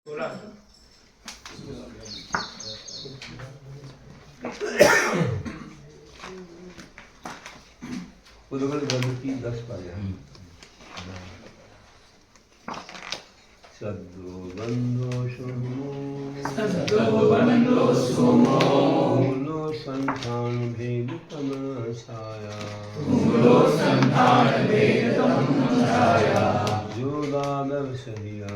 उद्गल ग्रंथ की 10 पारियां। सद्दो बंधो सुमो मूलो संधान भेद तम छाया जोदा व्यवसहिया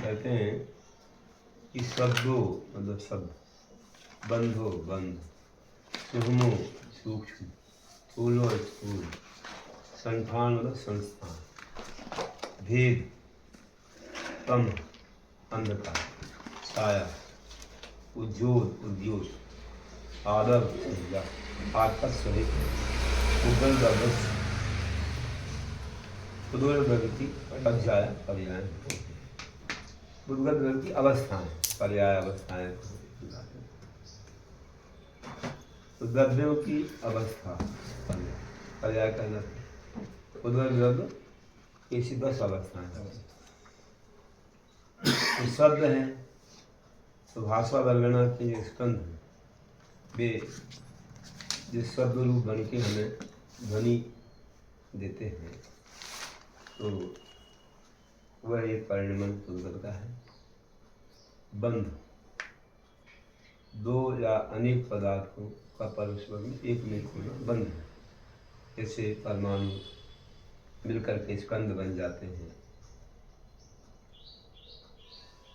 कहते हैं कि शब्दों मतलब शब्द, बंधो बंध, सूक्ष्मो सूक्ष्म, स्थूलो स्थूल, संस्थान मतलब संस्थान, भेद तम अंधकार, छाया, उज्ज्वल उद्योग, आदर आकर्ष सहित उगल दबस उद्गल प्रगति अध्याय पर्याय उद्गल प्रगति अवस्थाएं पर्याय अवस्थाएं तो द्रव्यों की अवस्था पर्याय कहलाते उद्गल द्रव्य ऐसी 10 अवस्थाएं तो शब्द हैं तो भाषा वर्णना के जो स्कंध हैं वे जिस शब्द रूप बन के हमें ध्वनि देते हैं तो वह एक परिणमन उद्गल का है। बंध दो या अनेक पदार्थों का परस्पर में एक में होना बंध है। जैसे परमाणु मिलकर के स्कंद बन जाते हैं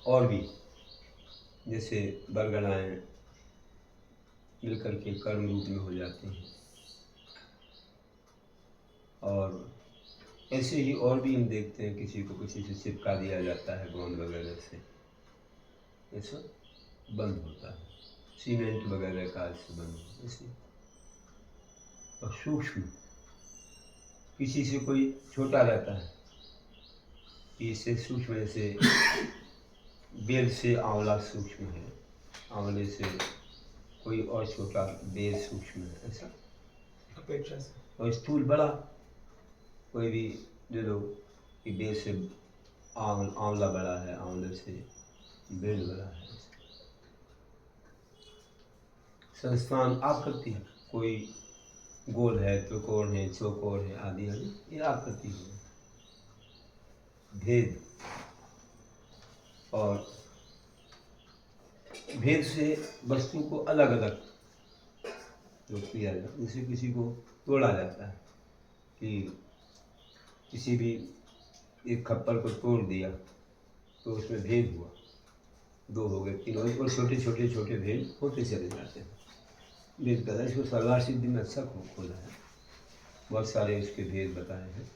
और भी जैसे बरगड़ाएँ मिलकर के कर्म रूप में हो जाते हैं और ऐसे ही और भी हम देखते हैं किसी को किसी से चिपका दिया जाता है गोंद वगैरह से, ऐसा बंद होता है। सीमेंट वगैरह का इससे बंद होता है। और सूक्ष्म किसी से कोई छोटा रहता है, इससे सूक्ष्म जैसे बेल से आंवला सूक्ष्म है, आंवले से कोई और छोटा बेल सूक्ष्म है, ऐसा अपेक्षा से। और स्थूल बड़ा कोई भी जो लोग कि बेल से आंवला बड़ा है, आंवले से बेल बड़ा है। संस्थान आकृति है, कोई गोल है, त्रिकोण है, चौकोर है आदि आदि, ये आकृति है। भेद और भेद से वस्तु को अलग अलग जो किया जाता है, जैसे किसी को तोड़ा जाता है कि किसी भी एक खप्पर को तोड़ दिया तो उसमें भेद हुआ, 2 हो गए, 3 हो गए, और छोटे छोटे छोटे भेद होते चले जाते हैं। भेद कहता है इसको सरदार सिद्धि में अच्छा खोला है, बहुत सारे उसके भेद बताए हैं।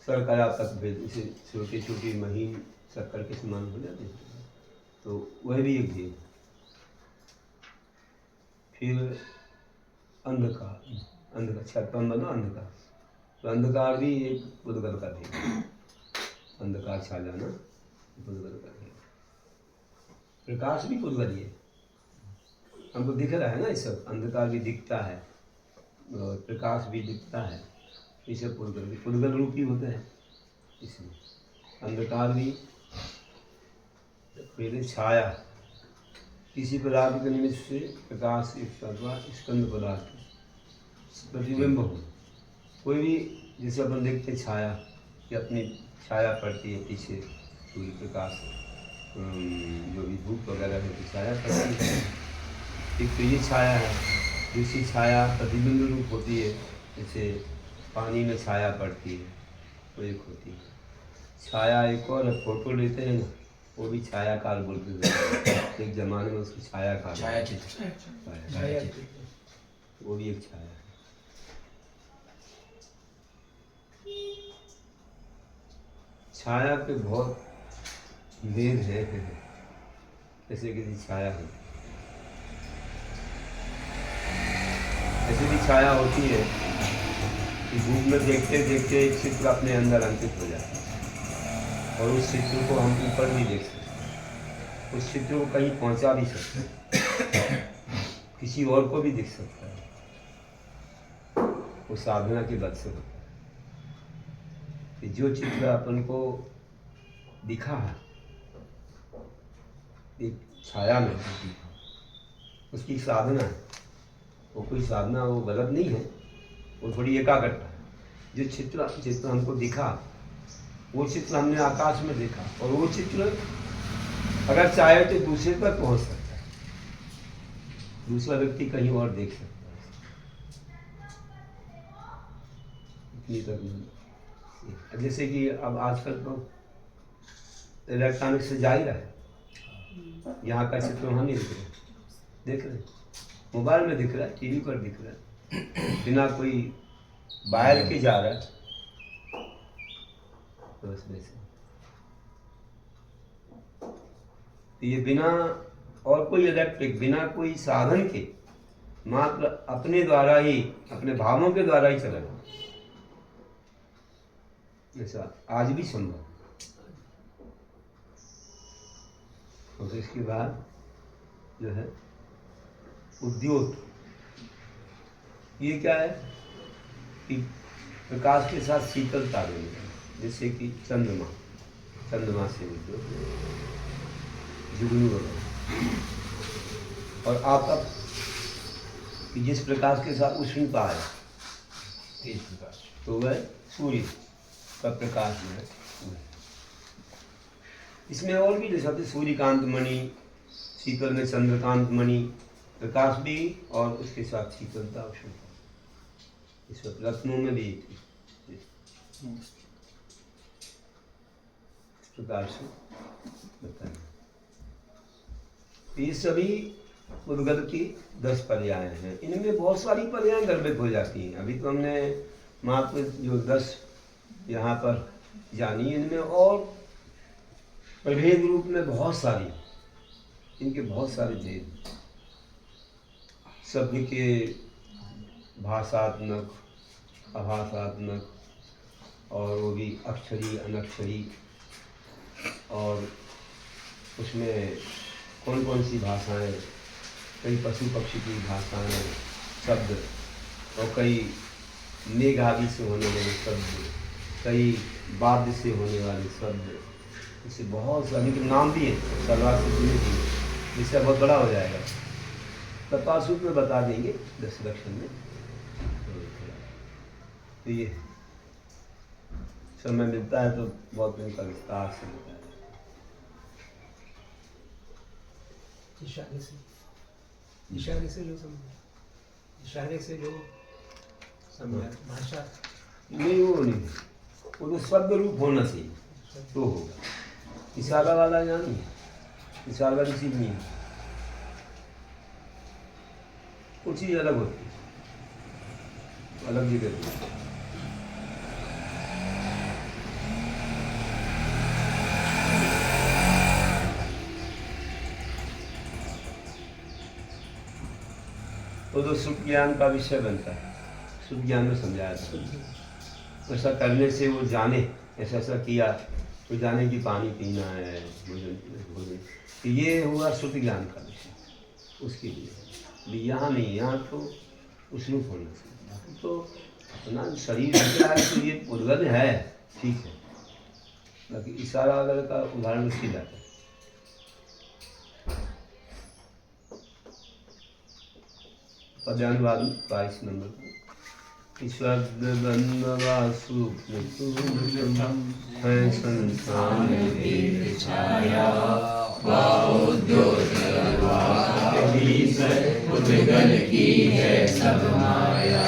शर्करा तक भेद, इसे छोटी छोटी महीन शक्कर के समान हो जाते हैं तो वह भी एक भेद। फिर अंधकार, अंधकार छप्पन बना अंधकार, तो अंधकार भी एक उद्गल का भेद, अंधकार छा जाना उद्गल का भेद। प्रकाश भी उद्गल ही है, हमको दिख रहा है ना, ये सब अंधकार भी दिखता है और प्रकाश भी दिखता है, ये सब उद्गल रूपी होते हैं। इसमें अंधकार भी पहले छाया, किसी पदार्थ के निमित्त से प्रकाश अथवा स्कंद पदार्थ प्रतिबिंब हो, कोई भी जैसे अपन देखते छाया कि अपनी छाया पड़ती है पीछे, सूर्य प्रकाश जो भी धूप वगैरह है तो छाया पड़ती है, एक तो ये छाया है। दूसरी छाया प्रतिबिंब रूप होती है, जैसे पानी में छाया पड़ती है वो एक होती है छाया। एक और फोटो लेते हैं ना, वो भी छायाकार बोलते थे, एक जमाने में उसकी छायाकार वो भी एक छाया है। छाया के बहुत भेद है। जैसे किसी छाया है, ऐसी भी छाया होती है कि धूप में देखते देखते एक चित्र अपने अंदर अंकित हो जाता है और उस चित्र को हम ऊपर भी देख सकते हैं, उस चित्र को कहीं पहुंचा भी सकते हैं, किसी और को भी दिख सकता है। वो साधना के बल से होता है कि जो चित्र अपन को दिखा है एक छाया में, उसकी साधना है। वो कोई साधना वो गलत नहीं है, वो थोड़ी एकाग्रता है। जो चित्र हमको दिखा, वो चित्र हमने आकाश में देखा और वो चित्र अगर चाहे तो दूसरे तक पहुंच सकता है, दूसरा व्यक्ति कहीं और देख सकता है। इतनी तक नहीं। जैसे कि अब आजकल तो इलेक्ट्रॉनिक से जाहिर है, यहाँ का चित्र वहाँ नहीं दिख रहा, देख रहे मोबाइल में दिख रहा है, टीवी पर दिख रहा है, बिना कोई बाहर के जा रहा है। तो इसमें से तो ये बिना और कोई इलेक्ट्रिक, बिना कोई साधन के, मात्र अपने द्वारा ही, अपने भावों के द्वारा ही चला जाए, ऐसा आज भी संभव। और इसके बाद जो है उद्योग, ये क्या है कि प्रकाश के साथ शीतलता देने, जैसे कि चंद्रमा से उद्योग, जुगनू वगैरह, और आपका कि जिस प्रकाश के साथ उष्णता है, तेज प्रकाश, तो वह सूर्य का प्रकाश जो है। इसमें और भी जैसा सूर्यकांत मणि, शीतल में चंद्रकांत मणि, प्रकाश भी और उसके साथ शीतलता उष्णता, इस रत्नों में भी इस प्रकार से बताएं। ये सभी उद्गत की 10 पर्याय हैं। इनमें बहुत सारी पर्याय गर्भित हो जाती हैं। अभी तो हमने मात्र जो 10 यहाँ पर जानी, इनमें और प्रभेद रूप में बहुत सारी, इनके बहुत सारे भेद, शब्द के भाषात्मक, आभासात्मक, और वो भी अक्षरी अनक्षरी, और उसमें कौन कौन सी भाषाएं, कई पशु पक्षी की भाषाएं, शब्द, और कई मेघ आदि से होने वाले शब्द, कई वाद्य से होने वाले शब्द, इससे बहुत सारे के नाम भी हैं सलवार से जुड़े की, जिससे बहुत बड़ा हो जाएगा। तपासूत में बता देंगे 10 लक्षण में। तो ये समय मिलता है तो बहुत इनका विस्तार से बताया। इशारे से जो समझ भाषा नहीं, वो नहीं, वो तो शब्द रूप होना चाहिए तो होगा। इशारा वाला यहाँ नहीं है, इशारा किसी नहीं है, वो चीज़ अलग होती है, अलग जगह होती है। तो सुख ज्ञान का विषय बनता है, सुख ज्ञान में समझाया था। ऐसा करने से वो जाने, ऐसा ऐसा किया तो जाने कि पानी पीना है, भोजन, तो ये हुआ सुख ज्ञान का विषय। उसके लिए यहाँ नहीं, यहाँ तो उसमें होना चाहिए। तो अपना शरीर है तो ये उद्गत है, ठीक है, बाकी इशारा वगैरह का उदाहरण उसकी जाता है। पद्यानुवाद 22 नंबर ईश्वर बंदवासु है संस्थान उद्गल की है सब माया,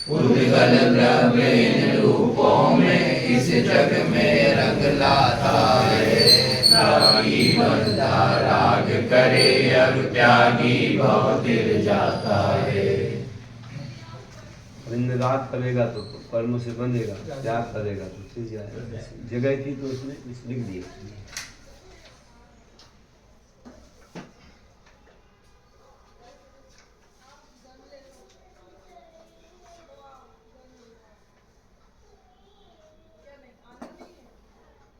उद्गल ब्रह्मेन रूपों में इस जग में रंग लाता है। रागी बंदा राग करे अब त्यागी भव तिर जाता है। दिन रात करेगा तो कर्म से बनेगा, त्याग करेगा तो फिर जाएगा। जगह थी तो उसने कुछ लिख दिया।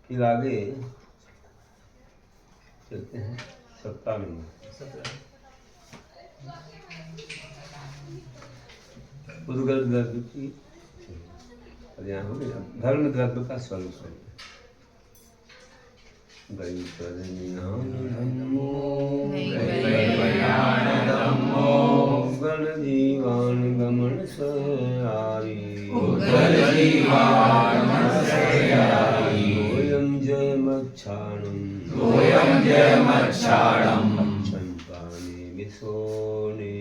फिर आगे चलते हैं 17 नंबर। 17 उद्गल द्रव्य की यहाँ हो गया धर्म द्रव्य का स्वरूप है। गई गण जीवान गमन सहारी गोयम जय मच्छाणम चंपाने विसोने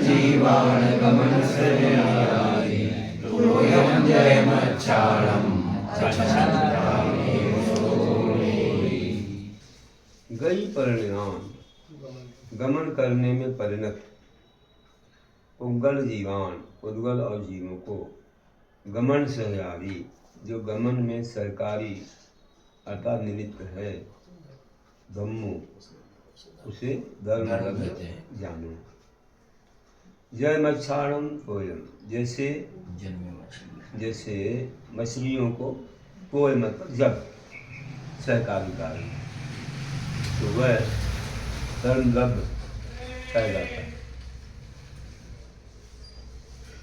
जीवान गमन सहारी गोयम जय मच्छाणम गई परिणाम गमन करने में परिणत उद्गल जीवान उद्गल और जीवों को गमन सहयारी जो गमन में सरकारी अर्थात निमित्त है ब्रह्मो उसे धर्म जानो। जय मच्छाणम पोयम जैसे मछलियों को पोय मतलब जब सहकारी कार्य तो वह धर्म द्रव्य कह जाता है।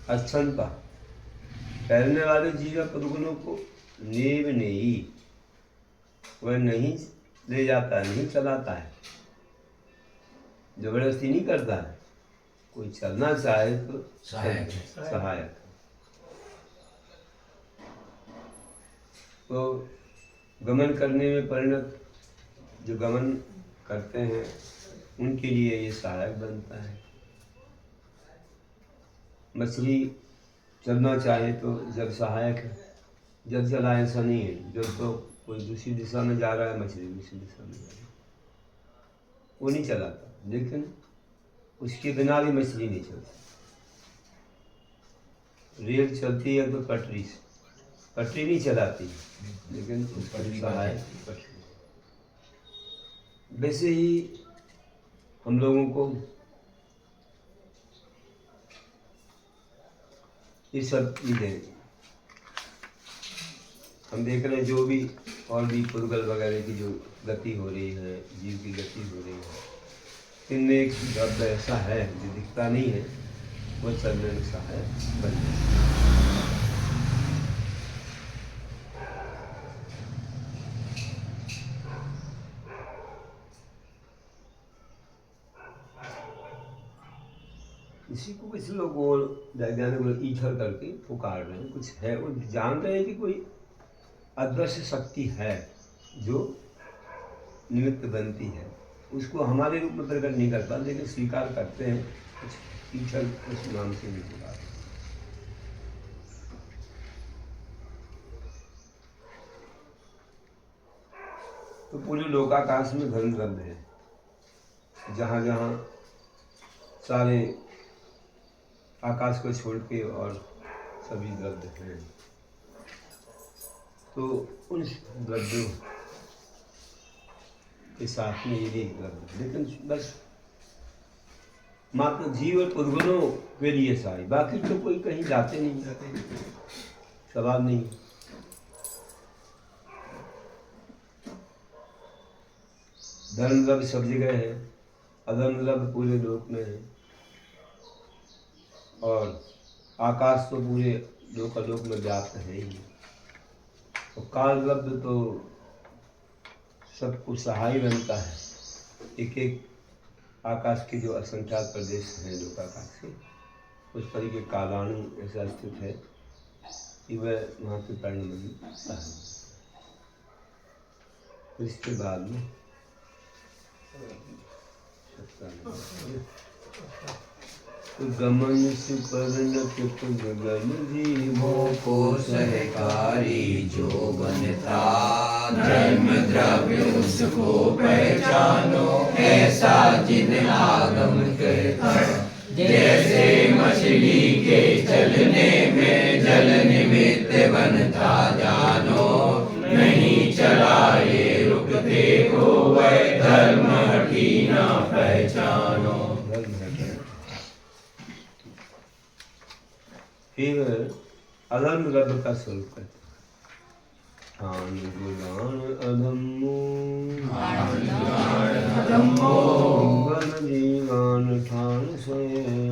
अच्छनता तैरने वाले जीव पुरुगुणों को नेव नहीं वह नहीं ले जाता है, नहीं चलाता है, जबरदस्ती नहीं करता है। कोई चलना चाहे तो सहायक। तो गमन करने में परिणत जो गमन करते हैं उनके लिए ये सहायक बनता है। मछली चलना चाहे तो जब सहायक है, जब चलाए ऐसा नहीं है। जब तो कोई दूसरी दिशा में जा रहा है, मछली दूसरी दिशा में जा रही है, वो नहीं चलाता, लेकिन उसके बिना भी मछली नहीं चलती। रेल चलती है तो पटरी से, पटरी नहीं चलाती लेकिन उसका सहायक पटरी। वैसे ही हम लोगों को ये सब चीज़ें हम देख रहे हैं, जो भी और भी पुर्गल वगैरह की जो गति हो रही है, जीव की गति हो रही है, इनमें एक द्रव्य ऐसा है जो दिखता नहीं है, वो चलने में सहायक बन जाए। इसी को कुछ लोग वैज्ञानिक लोग ईथर करके पुकार रहे हैं। कुछ है, वो जान रहे हैं कि कोई अदृश्य शक्ति है जो निमित्त बनती है, उसको हमारे रूप में प्रकट नहीं करता, लेकिन स्वीकार करते हैं। कुछ ईथर उस नाम से भी पुकार। तो पूरे लोकाकाश में धर्म द्रव्य है। जहाँ जहाँ सारे आकाश को छोड़ के और सभी द्रव्य हैं, तो उन द्रव्यों के साथ में ये भी द्रव्य, लेकिन बस मात्र जीव और पुर्गुणों के लिए सारी, बाकी तो कोई कहीं जाते नहीं, सवाल नहीं। धर्म द्रव्य सब जगह है, अधर्म द्रव्य पूरे लोक में है, और आकाश तो पूरे लोक में व्याप्त है ही। और काल द्रव्य तो सबको सहाय बनता है। एक एक आकाश के जो असंख्यात प्रदेश हैं लोकाकाश के, उस पर एक कालाणु ऐसा स्थित है कि वह वहाँ पे पर्ण बनता है। तो इसके बाद में गमन सुपर्णत गगन जीवो को सहकारी जो बनता धर्म द्रव्य उसको पहचानो ऐसा जिन आगम कहता जैसे मछली के चलने में जल निमित्त बनता जानो नहीं चला ये रुकते को वह धर्म हटी ना पहचानो। फिर अधर्म रब का स्वरूप कहते ठान गुणान अधम्मो गण जीवान ठान से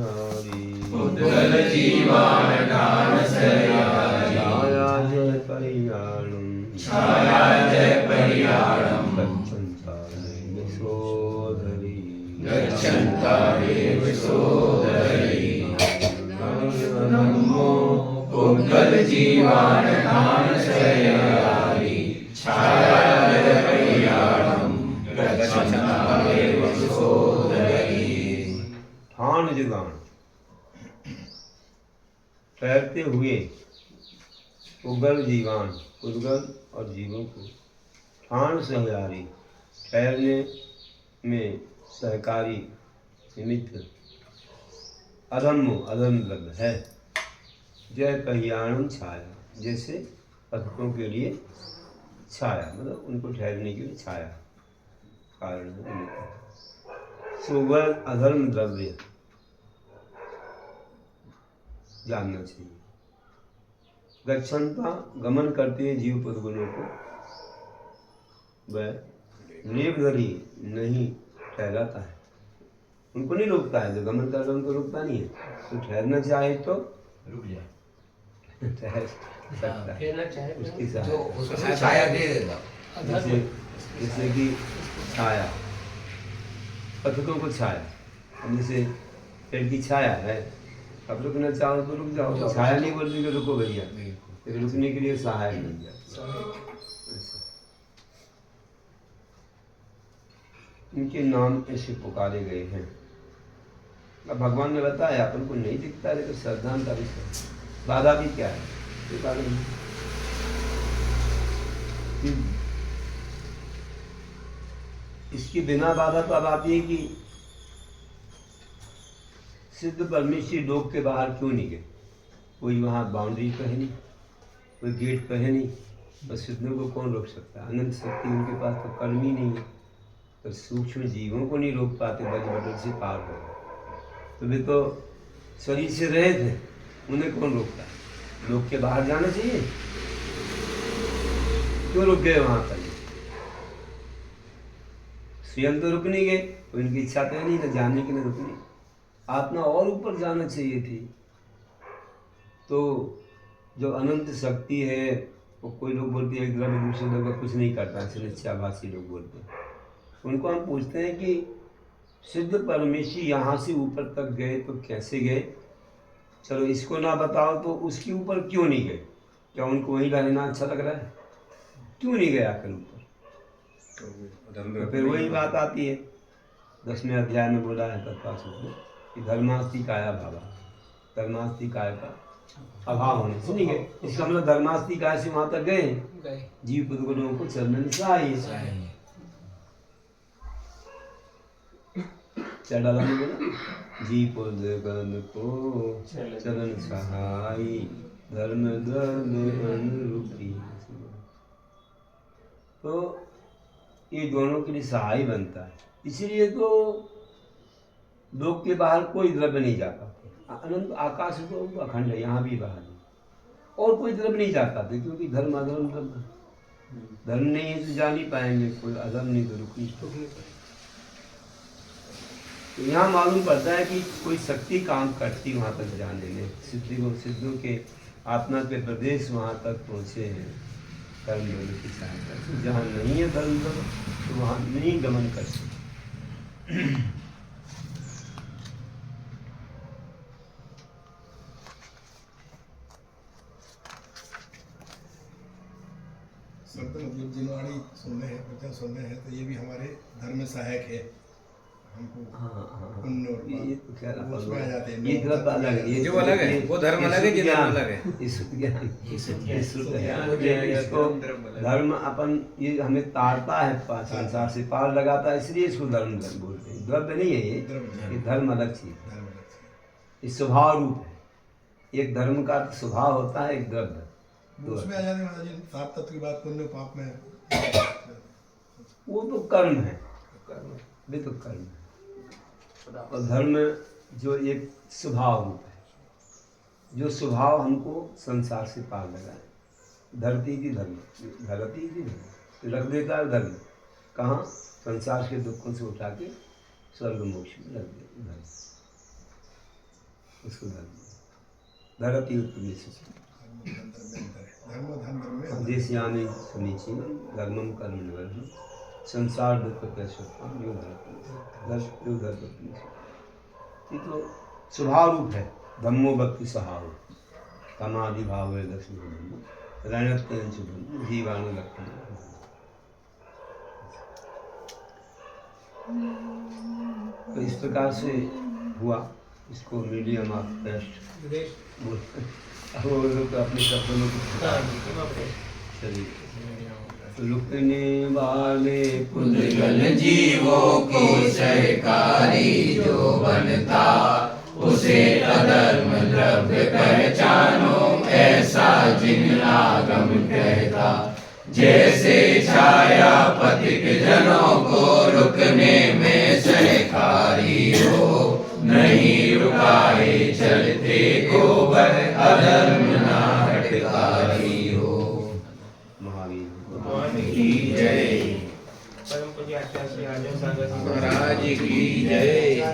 आरी उद्गल जीवान ठान से आरी छाया जय परियाणम छाया जय परियाणम गच्छन्तादेव सोदरी गच्छन्तादेव सोदरी उद्गल जीवान ठान से आरी छाया जय परियाणम गच्छन्तादेव सोदरी। ठान जुगान तैरते हुए उगल जीवान उद्गल और जीवों को ठान सहयारी तैरने में सहकारी निमित्त अधम्मो अधम द्रव्य है जय पहियाणम छाया जैसे पथकों के लिए छाया मतलब उनको ठहरने के लिए छाया कारण सुवर अधर्म द्रव्य जानना चाहिए। गच्छन्ता गमन करते हैं जीव पदगुणों को वह लेवधरी नहीं ठहराता है उनको नहीं रोकता है जो गमन कर रहा है उनको रोकता नहीं है तो ठहरना चाहे तो रुक जाए ठहर सकता है फेरना चाहे उसकी जो उसको छाया दे देता जैसे जैसे कि छाया पथकों को छाया अब जैसे पेड़ की छाया है अब रुकना चाहो तो रुक जाओ तो छाया नहीं बोलती कि रुको भैया फिर रुकने के लिए सहायक मिल जाए। इनके नाम ऐसे पुकारे गए हैं। अब भगवान ने बताया अपन को नहीं दिखता है लेकिन श्रद्धांत विषय बाधा भी क्या है ये कारण इसकी बिना बाधा तो अब आती है कि सिद्ध परमेश्वरी लोक के बाहर क्यों नहीं गए कोई वहाँ बाउंड्री तो है नहीं कोई गेट तो है नहीं बस सिद्धों को कौन रोक सकता है अनंत शक्ति उनके पास तो कर्म ही नहीं है तो सूक्ष्म जीवों को नहीं रोक पाते बज बटल से पार हो तो वे तो शरीर से रहे थे उन्हें कौन रोकता है लोग के बाहर जाना चाहिए क्यों रुक गए वहां पर स्वयं तो रुक नहीं गए तो इनकी इच्छा तो है नहीं ना जानने की ना रुकनी आत्मा और ऊपर जाना चाहिए थी तो जो अनंत शक्ति है वो कोई लोग बोलते हैं एक द्रव्य दूसरे लोग का कुछ नहीं करता ऐसे निश्चयाभासी लोग बोलते हैं उनको हम पूछते हैं कि सिद्ध परमेश्वरी यहाँ से ऊपर तक गए तो कैसे गए चलो इसको ना बताओ तो उसके ऊपर क्यों नहीं गए क्या उनको वहीं रहना अच्छा लग रहा है क्यों नहीं गए आकर ऊपर तो फिर वही बात आती है 10वें अध्याय में बोला है तत्वासूत्र में कि धर्मास्ति काया भावा धर्मास्ति काय का अभाव होने से नहीं गए इसका मतलब धर्मास्ति काय से वहां तक गए जीव पुद्गलों को चरणन चाहिए क्या डाला बोला जी पुद्गल को चरण सहाई धर्म धर्म अनुरूपी तो ये दोनों के लिए सहाय बनता है इसीलिए तो लोक के बाहर कोई द्रव्य नहीं जाता अनंत आकाश तो अखंड है यहाँ भी बाहर नहीं और कोई द्रव्य नहीं जा पाते क्योंकि धर्म अधर्म धर्म नहीं है तो जा नहीं पाएंगे कोई अधर्म नहीं तो रुक नहीं तो यहाँ मालूम पड़ता है कि कोई शक्ति काम करती वहाँ तक जाने में सिद्धों के आत्मा के प्रदेश वहाँ तक पहुँचे हैं धर्म दोनों की सहायता से जहाँ नहीं है धर्म तो वहाँ नहीं गमन कर सकते। संत मतलब जिनवाणी सुनने हैं वचन सुनने हैं तो ये भी हमारे धर्म में सहायक है हमको हाँ पुण्य और ये तो क्या पाप, उसमें आ जाते हैं। ये द्रव्य अलग है, जो अलग है, वो धर्म अलग है, ये धर्म अलग है। ये शुद्ध ज्ञान, ये शुद्ध ये ज्ञान, शुद्ध शुद्ध ज्ञान। ज्ञान। ये इसको धर्म अपन ये हमें तारता है संसार से पार लगाता है, इसलिए इसको धर्म बोलते हैं। द्रव्य नहीं है ये धर्म अलग चीज है। धर्म अलग से। ये स्वभाव रूप है। एक धर्म का अर्थ स्वभाव होता है, एक द्रव्य। वो उसमें आ जाते हैं महाराज जी, सात तत्व की बात पुण्य पाप में। वो तो कर्म है, वे तो कर्म है। और धर्म जो एक स्वभाव रूप है, जो स्वभाव हमको संसार से पार लगाए। धरती की धर्म, धरती की धर्म रख देता है धर्म, कहाँ? संसार के दुखों से उठा के स्वर्ग मोक्ष में रख देता धर्म, उसको धर्म। धरती उत्पन्न धर्म धर्म में देश्यामि समीचीनम धर्मम कर्म निवर्तनम संसार दुख प्रशस्तम यो धर्म। ये तो स्वभाव रूप है। धम्मो भक्ति स्वभाव तमादि भाव है दशम धम्मो रणत्यं शुभम जीवाणु लक्षण। तो इस प्रकार से हुआ। इसको मीडियम ऑफ पेस्ट विदेश बोलते हैं। अब वो लोग अपने शब्दों में चलिए। रुकने वाले पुद्गल जीवों को सहकारी जो बनता, उसे अधर्म द्रव्य पहचानो, ऐसा जिन आगम कहता। जैसे छाया पथिक जनों को रुकने में सहकारी हो, नहीं रुकाए चलते को वह अधर्म ना हटकारी हो। महावीर की जय। परम पूज्य आचार्य श्री राजेंद्र सागर जी महाराज की जय।